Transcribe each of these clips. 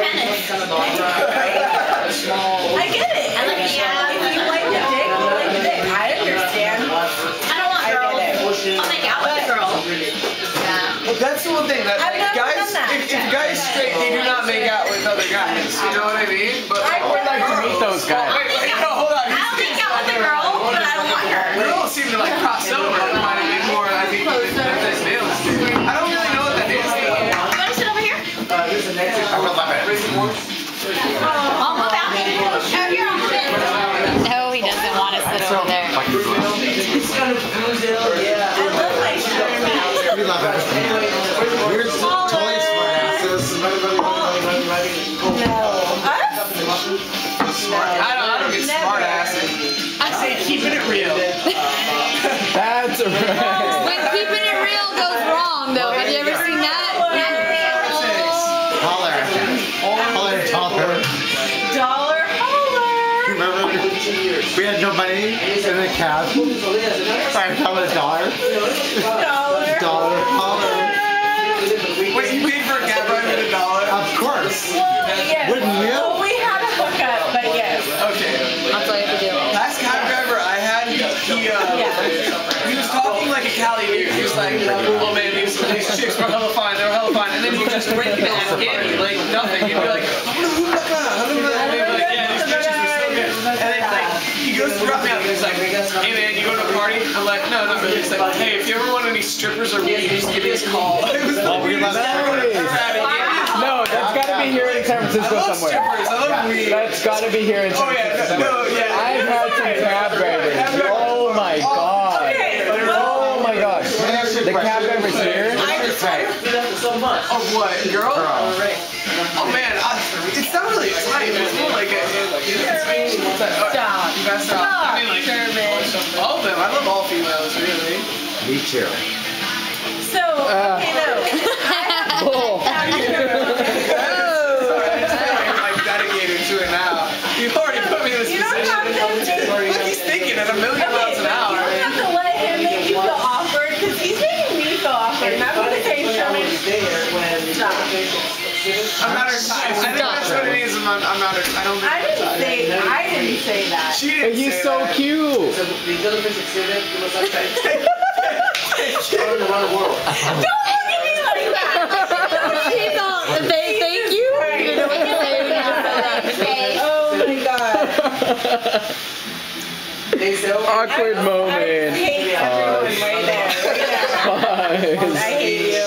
tennis. I get it. I like the abs. If you like the dick, you like the dick. I understand. I don't want girls. I'll make out with a girl. Yeah. Well, that's the one thing that I've never guys, done that. if guys straight, they do not make out with other guys. You know what I mean? But I would like to meet those guys. Wait, no, hold on. I'll make out with a girl, but I don't want her. Girls seem to like cross over. It might have been more, I think, than males do. I don't really know what that is. You want to sit over here? I will love it. I'll move out. Over here, I'll sit. No, he doesn't want to sit over there. I love my shirt. We love it. We're totally smart asses. Smart. I don't get smart ass. I say keeping it real. That's right. When keeping it real goes wrong, though. Have you ever seen that? Holler. Holler. Dollar holler. Remember? We had no money in the cab. Sorry, tell it $1. $1. Holler. Wait, you paid for a cab ride with $1? Of course. Yes. Wouldn't you? Well, we had a hookup, but yes. Okay. That's all you have to do. Last cab driver I had, he was talking like a Cali dude. He was like, oh man, these chicks were hella fine, they were hella fine. And then he would just break it at Andy, like nothing. He'd be like, and they'd be like, yeah, these bitches were so good. And then like, he goes to drop me out and he's like, hey man, you going to a party? I'm like, no, not really. He's like, hey, if you ever want any strippers or weed, just give me a call. It was the weirdest No, that's got to be here in San Francisco I love somewhere. strippers, I love weed. That's got to be here in San Francisco somewhere. I've had some cab drivers. Oh my god. Oh my gosh. The cab drivers here. Of what? Girl? Oh man, it's not really a type. It's more like a. Stop. I mean, like, all of them. I love all females, really. Me too. So, okay, Bull. Sorry, I just feel like I'm like dedicated to it now. You've already put me in this You don't have position. to- Look, he's thinking at 1,000,000 miles an hour. You don't have to let him make you feel awkward, because he's making me feel awkward. And I'm going to say, Sherman, stop. I'm not her type. I think that's what it is. I'm not her. I don't think I didn't say that. She didn't He's say so that. cute. Don't look at me like that. He's all, thank you. You didn't know what to say when you just said that. Oh my god. Awkward I moment. hate everyone right there. I hate you.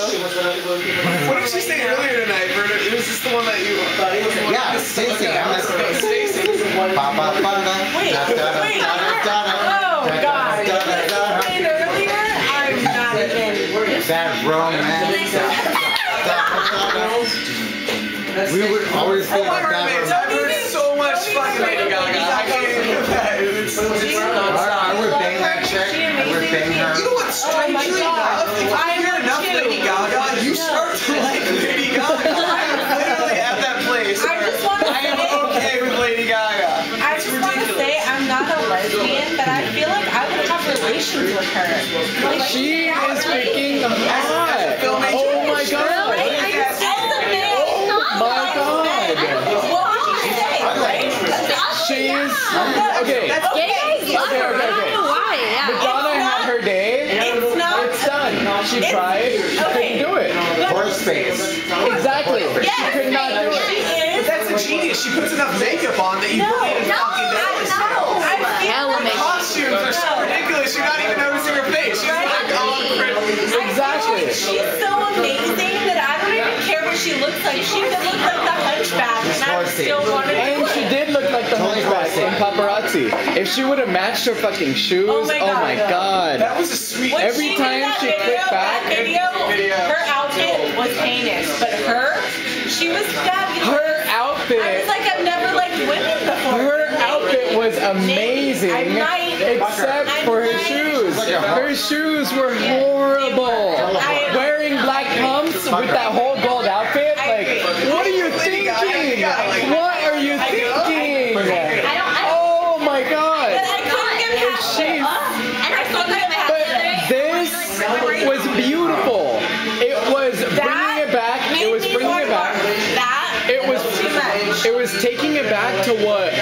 What did she say earlier tonight, Berta? It was just the one that you. Yeah, Stacey. Stacey. Wait, oh god. This was played earlier. I'm not even. That romance. We would always think Oh, my about roommates, I've that. heard so much fucking Lady Gaga. I can't even do that. It's I would bang that chick. I would bang her. You know what's strangely enough? If I hear enough Lady Gaga, you start to like Lady Gaga. I am literally at that place I where just want to I am okay with Lady Gaga. I just want to say I'm not a lesbian, but I feel like I would have relations with her. Like, She is freaking hot. Oh my god. I just as a man. My god. Well, I'm saying, right? She is. Okay. Gays love her. I don't know why. Yeah. Madonna had her day. It's not. It's done. She tried. She couldn't do it. Horse face. Exactly. She could not do it. She is. But that's a genius. She puts enough makeup on that you No, don't even no, fucking notice her. I feel Hella like makeup. Costumes are so ridiculous. You're not even noticing her face. She's like on credit. Exactly. she's so amazing that I don't even care what she looks like. She could look like the Hunchback, and I would still want to do And she it. did look like the Hunchback in Paparazzi. If she would have matched her fucking shoes, Oh my God. That was a sweet. When Every she time did that she video, clicked back- that video, her outfit was heinous, but she was fabulous. Her I outfit. was like, I've never liked women before. Her outfit was amazing, I might- except for her shoes. Her shoes were horrible. Wearing black pumps with that whole gold outfit, like, what are you thinking? What are you thinking? Oh my god. But I couldn't get past She's- And I thought that I But this was beautiful. It was bringing it back. It was bringing it back. That It was it was taking it back to what